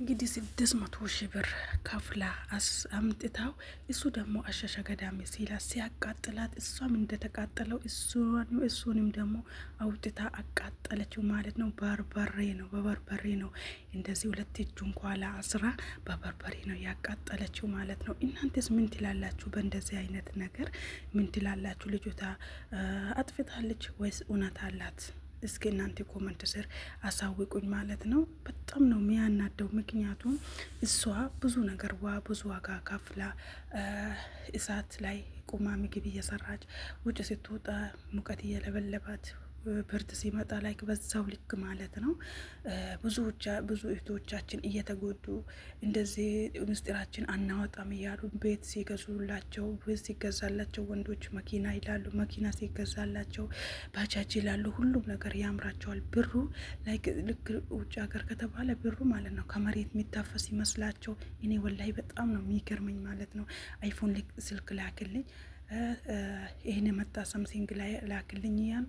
እንግዲህ 600,000 ብር ከፍላ አምጥታው እሱ ደግሞ አሸሸ ገዳሜ ሲላት ሲያቃጥላት እሷም እንደተቃጠለው እሱንም ደግሞ አውጥታ አቃጠለችው ማለት ነው። በበርበሬ ነው እንደዚህ ሁለት እጁን ኋላ አስራ በበርበሬ ነው ያቃጠለችው ማለት ነው። እናንተስ ምን ትላላችሁ? በእንደዚህ አይነት ነገር ምን ትላላችሁ? ልጅቷ አጥፍታለች ወይስ እውነት አላት? እስኪ እናንተ ኮመንት ስር አሳውቁኝ ማለት ነው። በጣም ነው የሚያናደው። ምክንያቱም እሷ ብዙ ነገር ብዙ ዋጋ ከፍላ እሳት ላይ ቁማ ምግብ እየሰራች ውጭ ስትወጣ ሙቀት እየለበለባት ብርድ ሲመጣ ላይ በዛው ልክ ማለት ነው። ብዙ እህቶቻችን እየተጎዱ እንደዚህ ምስጢራችን አናወጣም እያሉ ቤት ሲገዙላቸው፣ ቤት ሲገዛላቸው ወንዶች መኪና ይላሉ፣ መኪና ሲገዛላቸው ባጃጅ ይላሉ። ሁሉም ነገር ያምራቸዋል። ብሩ ላይ ልክ ውጭ ሀገር ከተባለ ብሩ ማለት ነው ከመሬት የሚታፈስ ይመስላቸው። እኔ ወላይ በጣም ነው የሚገርመኝ ማለት ነው። አይፎን ስልክ ላክልኝ፣ ይህን የመጣ ሰምሲንግ ላይ ላክልኝ እያሉ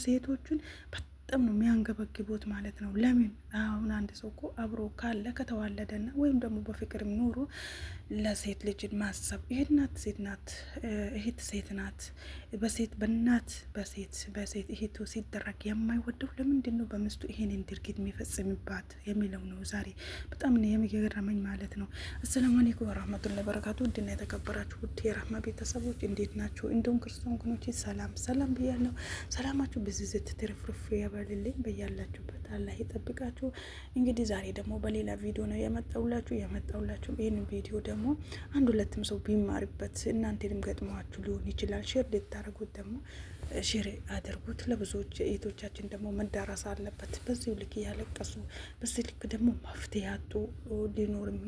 ሴቶቹን በጣም ነው የሚያንገበግቡት ማለት ነው። ለምን አሁን አንድ ሰው እኮ አብሮ ካለ ከተዋለደና ወይም ደግሞ በፍቅር ኑሮ ለሴት ልጅ ማሰብ ይህ ናት፣ ሴት ናት፣ እህት ሴት ናት። በሴት በእናት በሴት እህቱ ሲደረግ የማይወደው ለምንድን ነው በምስቱ ይሄንን ድርጊት የሚፈጽምባት የሚለው ነው ዛሬ በጣም ነው የሚገርመኝ ማለት ነው። አሰላሙ አለይኩም ወራህመቱላሂ ወበረካቱ። ውድና የተከበራችሁ ውድ የራህማ ቤተሰቦች እንዴት ናችሁ? እንደውም ክርስቲያን ወገኖቼ ሰላም ብያለሁ። ሰላማችሁ ብዝዝት ትርፍርፍ ያበልልኝ በያላችሁበት አላህ ይጠብቃችሁ። እንግዲህ ዛሬ ደግሞ በሌላ ቪዲዮ ነው የመጣውላችሁ። ይህንን ቪዲዮ ደግሞ አንድ ሁለትም ሰው ቢማርበት እናንተንም ገጥሟችሁ ሊሆን ይችላል። ሼር ልታደርጉት ደግሞ ሼር አድርጉት። ለብዙዎች እህቶቻችን ደግሞ መዳረስ አለበት። በዚህ ልክ እያለቀሱ በዚህ ልክ ደግሞ መፍትሄ ያጡ ሊኖርም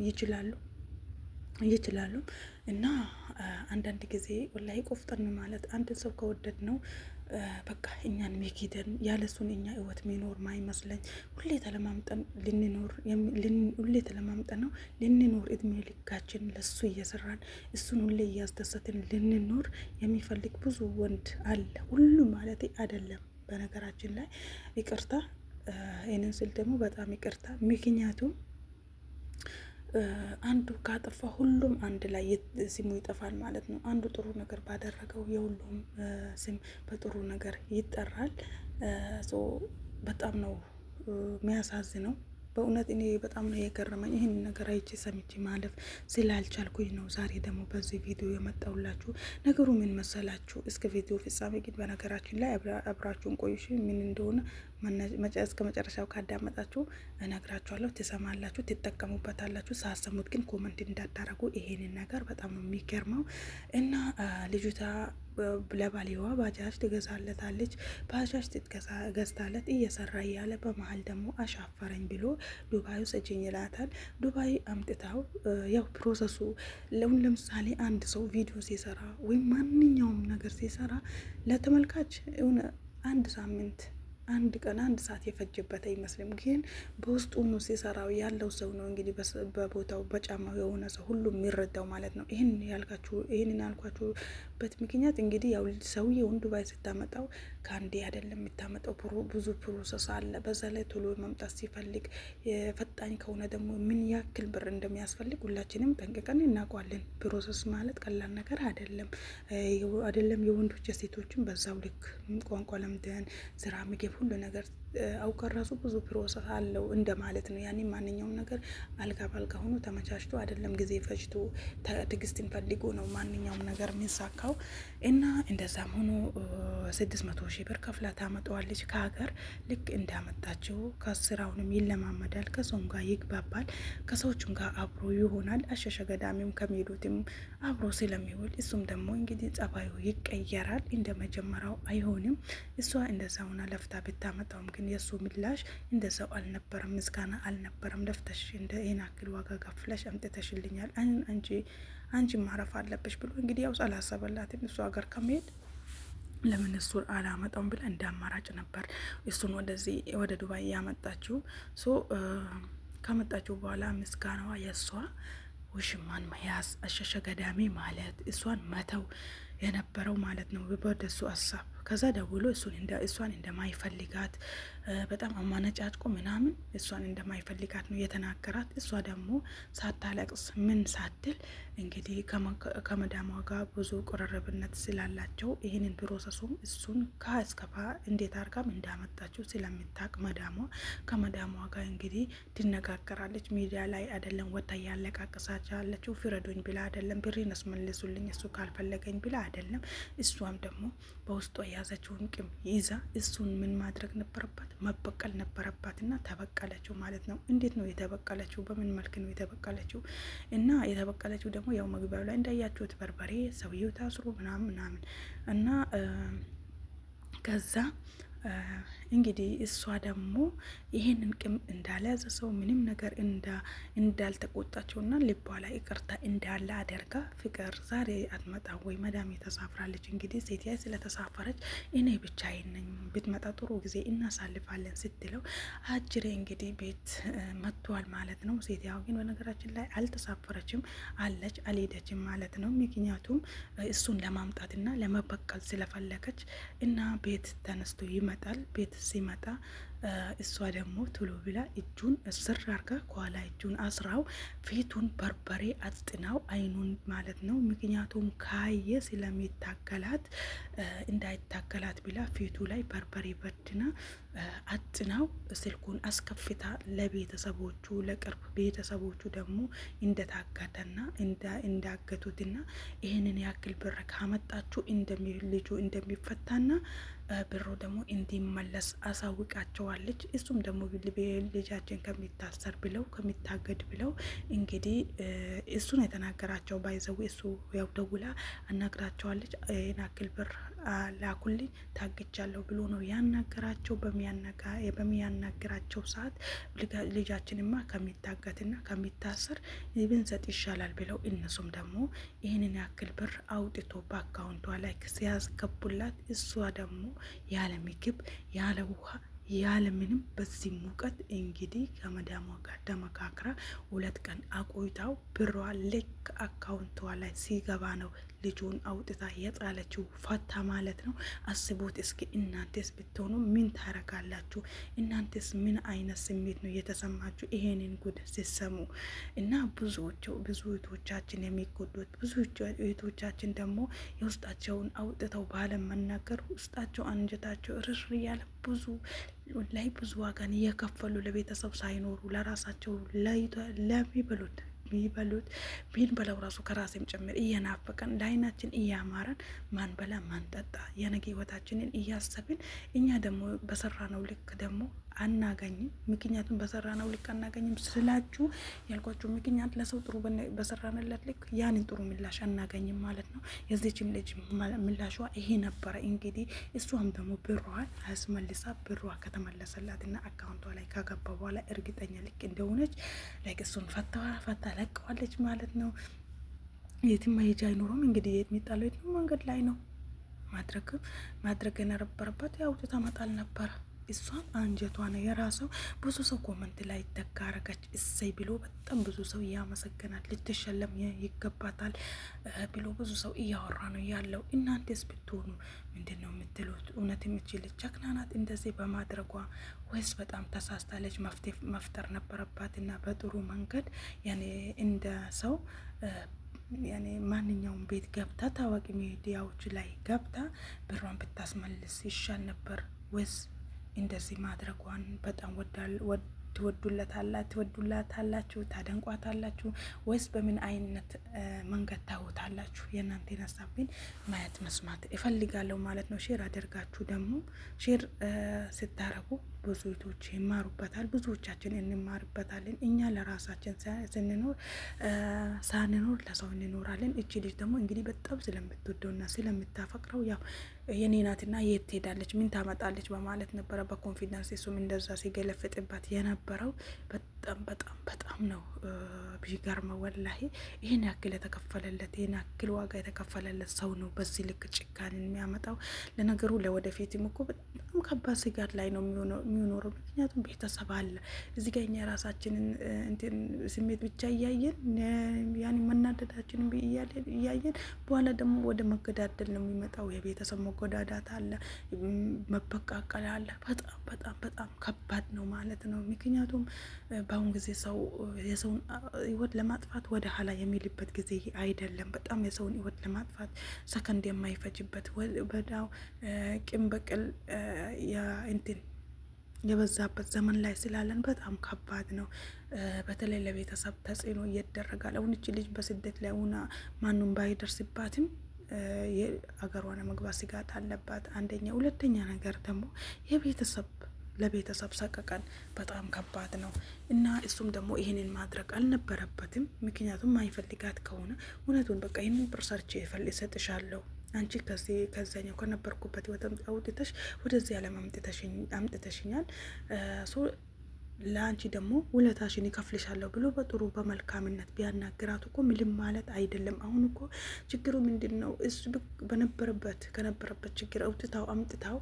ይችላሉ እና አንዳንድ ጊዜ ወላሂ ቆፍጠን ማለት አንድ ሰው ከወደድ ነው በቃ እኛን ሚኪደን ያለሱን እኛ ህይወት ሚኖር ማይመስለኝ ሁሌ ተለማምጠን ነው ልንኖር እድሜ ልካችን ለሱ እየሰራን እሱን ሁሌ እያስደሰትን ልንኖር የሚፈልግ ብዙ ወንድ አለ። ሁሉ ማለት አይደለም። በነገራችን ላይ ይቅርታ፣ ይህንን ስል ደግሞ በጣም ይቅርታ። ምክንያቱም አንዱ ካጠፋ ሁሉም አንድ ላይ ስሙ ይጠፋል ማለት ነው። አንዱ ጥሩ ነገር ባደረገው የሁሉም ስም በጥሩ ነገር ይጠራል። በጣም ነው የሚያሳዝነው። በእውነት እኔ በጣም ነው የገረመኝ። ይህን ነገር አይቼ ሰምቼ ማለፍ ስላልቻልኩኝ ነው ዛሬ ደግሞ በዚህ ቪዲዮ የመጣውላችሁ። ነገሩ ምን መሰላችሁ? እስከ ቪዲዮ ፍጻሜ ግን በነገራችን ላይ አብራችሁን ቆይሽ። ምን እንደሆነ እስከ መጨረሻው ካዳመጣችሁ እነግራችኋለሁ። ትሰማላችሁ፣ ትጠቀሙበታላችሁ። ሳሰሙት ግን ኮመንት እንዳታረጉ። ይሄንን ነገር በጣም ነው የሚገርመው እና ልጅቷ ለባሌዋ ባጃጅ ትገዛለታለች። ባጃጅ ገዝታለት እየሰራ እያለ በመሀል ደግሞ አሻፈረኝ ብሎ ዱባይ ውሰጂኝ ይላታል። ዱባይ አምጥታው ያው ፕሮሰሱ ለምሳሌ አንድ ሰው ቪዲዮ ሲሰራ ወይም ማንኛውም ነገር ሲሰራ ለተመልካች የሆነ አንድ ሳምንት አንድ ቀን አንድ ሰዓት የፈጀበት አይመስልም። ግን በውስጡ ነው ሲሰራው ያለው ሰው ነው እንግዲህ በቦታው በጫማው የሆነ ሰው ሁሉም የሚረዳው ማለት ነው። ይህንን ያልኳችሁበት ምክንያት እንግዲህ ያው ሰውዬውን ዱባይ ስታመጣው ከአንዴ አይደለም የምታመጣው፣ ብዙ ፕሮሰስ አለ። በዛ ላይ ቶሎ መምጣት ሲፈልግ ፈጣኝ ከሆነ ደግሞ ምን ያክል ብር እንደሚያስፈልግ ሁላችንም ጠንቅቀን እናውቀዋለን። ፕሮሰስ ማለት ቀላል ነገር አይደለም። የወንዶች የሴቶችን በዛው ልክ ቋንቋ ለምደን ስራ፣ ምግብ፣ ሁሉ ነገር አውቀን ራሱ ብዙ ፕሮሰስ አለው እንደማለት ነው። ያኔ ማንኛውም ነገር አልጋ ባልጋ ሆኖ ተመቻችቶ አይደለም፣ ጊዜ ፈጅቶ ትዕግስትን ፈልጎ ነው ማንኛውም ነገር የሚሳካው። እና እንደዛም ሆኖ 600,000 ብር ከፍላ ታመጣዋለች ከሀገር። ልክ እንዳመጣችው ከስራውንም ይለማመዳል፣ ከሰውም ጋር ይግባባል፣ ከሰዎቹም ጋር አብሮ ይሆናል። አሸሸ ገዳሚም ከሚሄዱትም አብሮ ስለሚውል እሱም ደግሞ እንግዲህ ጸባዩ ይቀየራል። እንደ መጀመሪያው አይሆንም። እሷ እንደዛ ሆና ለፍታ ብታመጣውም ግን የእሱ ምላሽ እንደዛው አልነበረም፣ ምስጋና አልነበረም። ለፍተሽ እንደ ይህን አክል ዋጋ ከፍለሽ አምጥተሽልኛል፣ አንቺ ማረፍ አለብሽ ብሎ እንግዲህ ያው አላሰበላትም። እሱ ሀገር ከመሄድ ለምን እሱን አላመጣውም ብላ እንደ አማራጭ ነበር እሱን ወደ ዱባይ ያመጣችው። ከመጣችው በኋላ ምስጋናዋ የእሷ ውሽማን መያዝ፣ አሸሸ ገዳሚ ማለት፣ እሷን መተው የነበረው ማለት ነው በደሱ ሀሳብ። ከዛ ደውሎ እሷን እንደማይፈልጋት በጣም አማነጫጭቆ ምናምን እሷን እንደማይፈልጋት ነው የተናገራት። እሷ ደግሞ ሳታለቅስ ምን ሳትል እንግዲህ ከመዳሟ ጋር ብዙ ቅርርብነት ስላላቸው ይህንን ፕሮሰሱም እሱን ከእስከፋ እንዴት አርጋም እንዳመጣችው ስለምታቅ መዳሟ ከመዳሟ ጋር እንግዲህ ትነጋገራለች። ሚዲያ ላይ አይደለም ወታ ያለቃቅሳች ያለችው ፍረዱኝ ብላ አይደለም፣ ብሬን አስመልሱልኝ እሱ ካልፈለገኝ ብላ አይደለም። እሷም ደግሞ በውስጧ የያዘችውን ቂም ይዛ እሱን ምን ማድረግ ነበረባት? መበቀል ነበረባት እና ተበቀለችው ማለት ነው። እንዴት ነው የተበቀለችው? በምን መልክ ነው የተበቀለችው? እና የተበቀለችው ደግሞ ያው መግቢያው ላይ እንዳያችሁት በርበሬ ሰውየው ታስሮ ምናምን ምናምን እና ከዛ እንግዲህ እሷ ደግሞ ይሄንን ቂም እንዳልያዘ ሰው ምንም ነገር እንዳልተቆጣቸውና ልቧ ላይ ይቅርታ እንዳለ አደርጋ ፍቅር ዛሬ አትመጣ ወይ መዳም ተሳፍራለች። እንግዲህ ሴትያ ስለተሳፈረች እኔ ብቻዬን ነኝ፣ ብትመጣ ጥሩ ጊዜ እናሳልፋለን ስትለው አጅሬ እንግዲህ ቤት መጥቷል ማለት ነው። ሴትያው ግን በነገራችን ላይ አልተሳፈረችም፣ አለች አልሄደችም ማለት ነው። ምክንያቱም እሱን ለማምጣትና ለመበቀል ስለፈለገች እና ቤት ተነስቶ ይመጣል። ቤት ሲመጣ እሷ ደግሞ ቶሎ ብላ እጁን እስር አርጋ ከኋላ እጁን አስራው ፊቱን በርበሬ አጥጥናው አይኑን ማለት ነው። ምክንያቱም ካየ ስለሚታገላት እንዳይታገላት ብላ ፊቱ ላይ በርበሬ በድና አጥናው ስልኩን አስከፍታ ለቤተሰቦቹ ለቅርብ ቤተሰቦቹ ደግሞ እንደታገተና እንዳገቱትና ይህንን ያክል ብር ካመጣችሁ ልጁ እንደሚፈታና ብሮ ደግሞ እንዲመለስ አሳውቃቸዋለች። እሱም ደግሞ ልጃችን ከሚታሰር ብለው ከሚታገድ ብለው እንግዲህ እሱን የተናገራቸው ባይዘው እሱ ያው ደውላ አናግራቸዋለች። ይህን ያክል ብር ላኩልኝ ታግቻለሁ ብሎ ነው ያናገራቸው። በሚያናግራቸው ሰዓት ልጃችንማ ከሚታገትና ከሚታሰር ብንሰጥ ይሻላል ብለው እነሱም ደግሞ ይህንን ያክል ብር አውጥቶ በአካውንቷ ላይ ሲያስገቡላት እሷ ደግሞ ያለ ምግብ ያለ ውሃ ያለ ምንም በዚህ ሙቀት እንግዲህ ከመዳሟ ጋር ተመካክራ 2 ቀን አቆይታው ብሯ ልክ አካውንቷ ላይ ሲገባ ነው ልጁን አውጥታ የጣለችው ፈታ ማለት ነው። አስቡት እስኪ እናንተስ ብትሆኑ ምን ታረጋላችሁ? እናንተስ ምን አይነት ስሜት ነው የተሰማችሁ ይሄንን ጉድ ሲሰሙ? እና ብዙ እህቶቻችን የሚጎዱት ብዙ እህቶቻችን ደግሞ የውስጣቸውን አውጥተው ባለመናገር ውስጣቸው አንጀታቸው ርር እያለ ብዙ ዋጋን እየከፈሉ ለቤተሰብ ሳይኖሩ ለራሳቸው ለሚበሉት ብንበላው ራሱ ከራሴም ጭምር እየናፈቀን ለአይናችን እያማረን ማንበላ ማንጠጣ የነገ ህይወታችንን እያሰብን እኛ ደግሞ በሰራነው ልክ ደግሞ አናገኝም። ምክንያቱም በሰራነው ልክ አናገኝም ስላችሁ ያልኳችሁ ምክንያት ለሰው ጥሩ በሰራንለት ልክ ያንን ጥሩ ምላሽ አናገኝም ማለት ነው። የዚችም ልጅ ምላሿ ይሄ ነበረ። እንግዲህ እሷም ደግሞ ብሯን አስመልሳ ብሯ ከተመለሰላትና አካውንቷ ላይ ካገባ በኋላ እርግጠኛ ልክ እንደሆነች ላይ እሱን ፈታ ለቀዋለች ማለት ነው። የትም መሄጃ አይኖረም እንግዲህ የሚጣለው የት ነው? መንገድ ላይ ነው። ማድረግ የነበረበት ያው ተመጣል ነበረ። እሷም አንጀቷ ነው የራሰው። ብዙ ሰው ኮመንት ላይ ተካረገች እሰይ ብሎ በጣም ብዙ ሰው እያመሰገናል። ልትሸለም ይገባታል ብሎ ብዙ ሰው እያወራ ነው ያለው። እናንተስ ብትሆኑ ምንድን ነው የምትሉት? እውነት የምችል ጀግና ናት እንደዚህ በማድረጓ ወይስ በጣም ተሳስታለች? መፍጠር ነበረባት እና በጥሩ መንገድ ያኔ እንደ ሰው ያኔ ማንኛውም ቤት ገብታ ታዋቂ ሚዲያዎች ላይ ገብታ ብሯን ብታስመልስ ይሻል ነበር ወይስ እንደዚህ ማድረጓን በጣም ትወዱላታላችሁ፣ ታደንቋታላችሁ ወይስ በምን አይነት መንገድ ታውታላችሁ? የእናንተን ሀሳብ ግን ማየት መስማት እፈልጋለሁ ማለት ነው። ሼር አድርጋችሁ ደግሞ ሼር ስታረጉ ብዙ እህቶች ይማሩበታል፣ ብዙዎቻችን እንማርበታለን። እኛ ለራሳችን ሳንኖር ለሰው እንኖራለን። እቺ ልጅ ደግሞ እንግዲህ በጣም ስለምትወደውና ስለምታፈቅረው ያው የኔ ናትና የት ትሄዳለች ምን ታመጣለች በማለት ነበረ በኮንፊደንስ እሱም እንደዛ ሲገለፍጥባት የነበረው። በጣም ነው ቢገርመው ወላሂ ይህን ያክል የተከፈለለት ይህን ያክል ዋጋ የተከፈለለት ሰው ነው በዚህ ልክ ጭካኔ የሚያመጣው። ለነገሩ ለወደፊትም እኮ በጣም ከባድ ስጋት ላይ ነው የሚኖረው። ምክንያቱም ቤተሰብ አለ እዚህ ጋር እኛ የራሳችንን እንትን ስሜት ብቻ እያየን ያን መናደዳችንን እያየን በኋላ ደግሞ ወደ መገዳደል ነው የሚመጣው። የቤተሰብ መጎዳዳት አለ፣ መበቃቀል አለ። በጣም በጣም በጣም ከባድ ነው ማለት ነው። ምክንያቱም በአሁን ጊዜ ሰው የሰውን ህይወት ለማጥፋት ወደ ኋላ የሚልበት ጊዜ አይደለም። በጣም የሰውን ህይወት ለማጥፋት ሰከንድ የማይፈጅበት በዳው ቂም በቀል እንትን የበዛበት ዘመን ላይ ስላለን በጣም ከባድ ነው። በተለይ ለቤተሰብ ተጽዕኖ እየተደረጋል። አሁን እቺ ልጅ በስደት ላይ ሆና ማንም ባይደርስባትም አገሯን መግባት ስጋት አለባት። አንደኛ፣ ሁለተኛ ነገር ደግሞ የቤተሰብ ለቤተሰብ ሰቀቀን በጣም ከባድ ነው እና እሱም ደግሞ ይህንን ማድረግ አልነበረበትም። ምክንያቱም ማይፈልጋት ከሆነ እውነቱን በቃ ይህንን ብር ሰርቼ እሰጥሻለሁ አንቺ ከዛኛው ከነበርኩበት አውጥተሽ ወደዚህ ዓለም አምጥተሽኛል፣ ለአንቺ ደግሞ ውለታሽን ይከፍልሻለሁ ብሎ በጥሩ በመልካምነት ቢያናግራት እኮ ምንም ማለት አይደለም። አሁን እኮ ችግሩ ምንድን ነው? እሱ ከነበረበት ችግር አምጥታው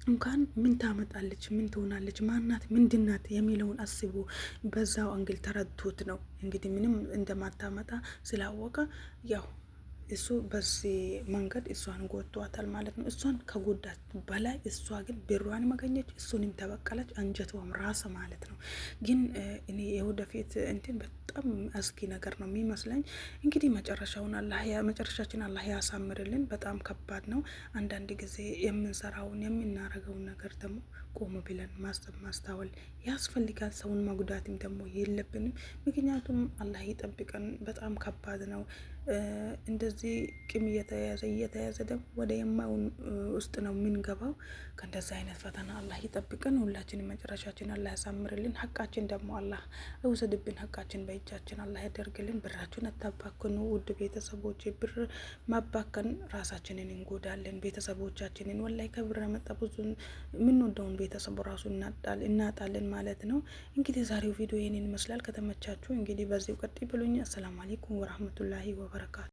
እንኳን ምን ታመጣለች፣ ምን ትሆናለች፣ ማናት፣ ምንድናት የሚለውን አስቡ። በዛው አንግል ተረድቶት ነው እንግዲህ ምንም እንደማታመጣ ስላወቀ ያው እሱ በዚህ መንገድ እሷን ጎቷታል ማለት ነው። እሷን ከጎዳት በላይ እሷ ግን ብሯን መገኘች፣ እሱንም ተበቀለች፣ አንጀቷም ራስ ማለት ነው። ግን እኔ የወደፊት እንትን በጣም አስጊ ነገር ነው የሚመስለኝ። እንግዲህ መጨረሻችን አላህ ያሳምርልን። በጣም ከባድ ነው። አንዳንድ ጊዜ የምንሰራውን የምናረገውን ነገር ደግሞ ቆም ብለን ማሰብ ማስተዋል ያስፈልጋል። ሰውን መጉዳትም ደግሞ የለብንም። ምክንያቱም አላህ ይጠብቀን። በጣም ከባድ ነው። እንደዚህ ቂም እየተያዘ ደግሞ ወደ የማይሆን ውስጥ ነው የምንገባው። ከእንደዚህ አይነት ፈተና አላህ ይጠብቀን። ሁላችንም መጨረሻችን አላህ ያሳምርልን። ሀቃችን ደግሞ አላህ እውሰድብን። ሀቃችን በእጃችን አላህ ያደርግልን። ብራችሁን አታባክኑ ውድ ቤተሰቦች። ብር ማባከን ራሳችንን እንጎዳለን፣ ቤተሰቦቻችንን። ወላይ ከብር መጣ ብዙ የምንወደውን ቤተሰቡ ራሱ እናጣለን ማለት ነው። እንግዲህ ዛሬው ቪዲዮ ይህንን ይመስላል። ከተመቻችሁ እንግዲህ በዚሁ ቀጥ ብሉኝ። አሰላሙ አለይኩም ወራህመቱላሂ ወበረካቱ።